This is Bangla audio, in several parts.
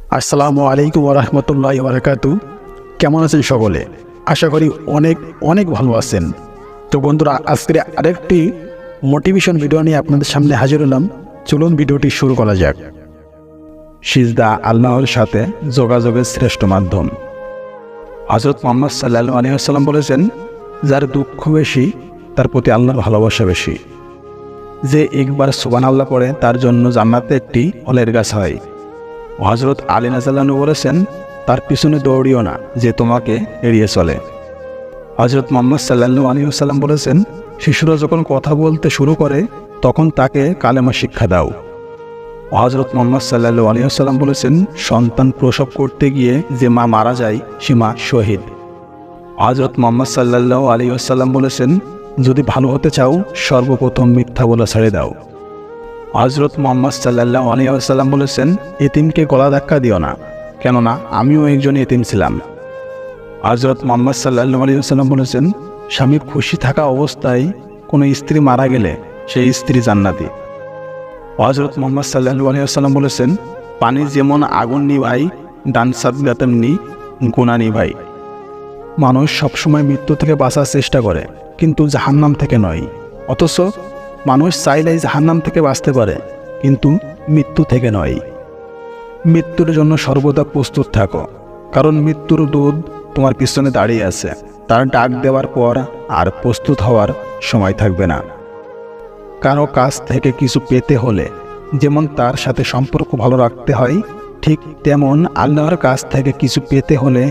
আসসালামু আলাইকুম ওয়া রাহমাতুল্লাহি ওয়া বারাকাতুহু। কেমন আছেন সকলে? আশা করি অনেক অনেক ভালো আছেন। তো বন্ধুরা, আজকে আরেকটি মোটিভেশন ভিডিও নিয়ে আপনাদের সামনে হাজির হলাম। চলুন ভিডিওটি শুরু করা যাক। সিজদা আল্লাহর সাথে যোগাযোগের শ্রেষ্ঠ মাধ্যম। হযরত মুহাম্মদ সাল্লাল্লাহু আলাইহি ওয়াসাল্লাম বলেছেন, যার দুঃখ বেশি তার প্রতি আল্লাহর ভালোবাসা বেশি। যে একবার সুবহানাল্লাহ পড়ে তার জন্য জান্নাতে একটি ফলের গাছ হয়। হযরত আলী রাদিয়াল্লাহু আনহু বলেছেন, তার পিছনে দৌড়িও না যে তোমাকে এড়িয়ে চলে। হযরত মুহাম্মদ সাল্লাল্লাহু আলাইহি ওয়াসাল্লাম বলেছেন, শিশুরা যখন কথা বলতে শুরু করে তখন তাকে কালেমা শিক্ষা দাও। হযরত মুহাম্মদ সাল্লাল্লাহু আলাইহি ওয়াসাল্লাম বলেছেন, সন্তান প্রসব করতে গিয়ে যে মা মারা যায় সে মা শহীদ। হযরত মুহাম্মদ সাল্লাল্লাহু আলাইহি ওয়াসাল্লাম বলেছেন, যদি ভালো হতে চাও সর্বপ্রথম মিথ্যা বলা ছেড়ে দাও। হযরত মুহাম্মদ সাল্লাল্লাহু আলাইহি ওয়াসাল্লাম বলেছেন, এতিমকে গলা ধাক্কা দিও না, কেননা আমিও একজন এতিম ছিলাম। হযরত মুহাম্মদ সাল্লাল্লাহু আলাইহি ওয়াসাল্লাম বলেছেন, স্বামী খুশি থাকা অবস্থায় কোনো স্ত্রী মারা গেলে সেই স্ত্রী জান্নাতি। হযরত মুহাম্মদ সাল্লাল্লাহু আলাইহি ওয়াসাল্লাম বলেছেন, পানি যেমন আগুন নিভায় দান সাদকা তেমনি গুনাহ নিভায়। মানুষ সবসময় মৃত্যু থেকে বাঁচার চেষ্টা করে, কিন্তু জাহান্নাম থেকে নয়। অথচ মানুষ চাইলেই জাহান্নাম থেকে বাঁচতে পারে, কিন্তু মৃত্যু থেকে নয়। মৃত্যুর জন্য সর্বদা প্রস্তুত থাকো, কারণ মৃত্যুর দূত তোমার পিছনে দাঁড়িয়ে আছে। তার ডাক দেওয়ার পর আর প্রস্তুত হওয়ার সময় থাকবে না। কারো কাছ থেকে কিছু পেতে হলে যেমন তার সাথে সম্পর্ক ভালো রাখতে হয়, ঠিক তেমন আল্লাহর কাছ থেকে কিছু পেতে হলে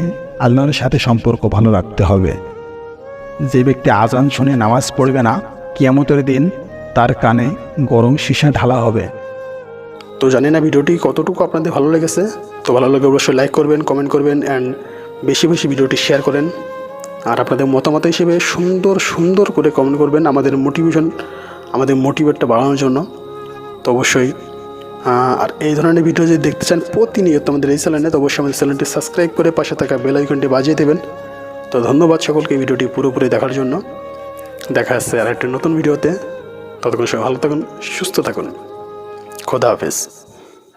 আল্লাহর সাথে সম্পর্ক ভালো রাখতে হবে। যে ব্যক্তি আজান শুনে নামাজ পড়বে না, কিয়ামতের দিন তার কানে গরম সীসা ঢালা হবে। তো জানি না ভিডিওটি কতটুকু আপনাদের ভালো লেগেছে। তো ভালো লাগলে অবশ্যই লাইক করবেন, কমেন্ট করবেন অ্যান্ড বেশি বেশি ভিডিওটি শেয়ার করেন। আর আপনাদের মতামত হিসেবে সুন্দর সুন্দর করে কমেন্ট করবেন আমাদের মোটিভেটটা বাড়ানোর জন্য। তো অবশ্যই আর এই ধরনের ভিডিও যদি দেখতে চান প্রতিনিয়ত আমাদের এই চ্যানেলে, তো অবশ্যই আমাদের চ্যানেলটি সাবস্ক্রাইব করে পাশে থাকা বেল আইকনটি বাজিয়ে দেবেন। তো ধন্যবাদ সকলকে ভিডিওটি পুরোপুরি দেখার জন্য। দেখা যাচ্ছে আর একটা নতুন ভিডিওতে। ততক্ষণ সবাই ভালো থাকুন, সুস্থ থাকুন। খোদা হাফেজ।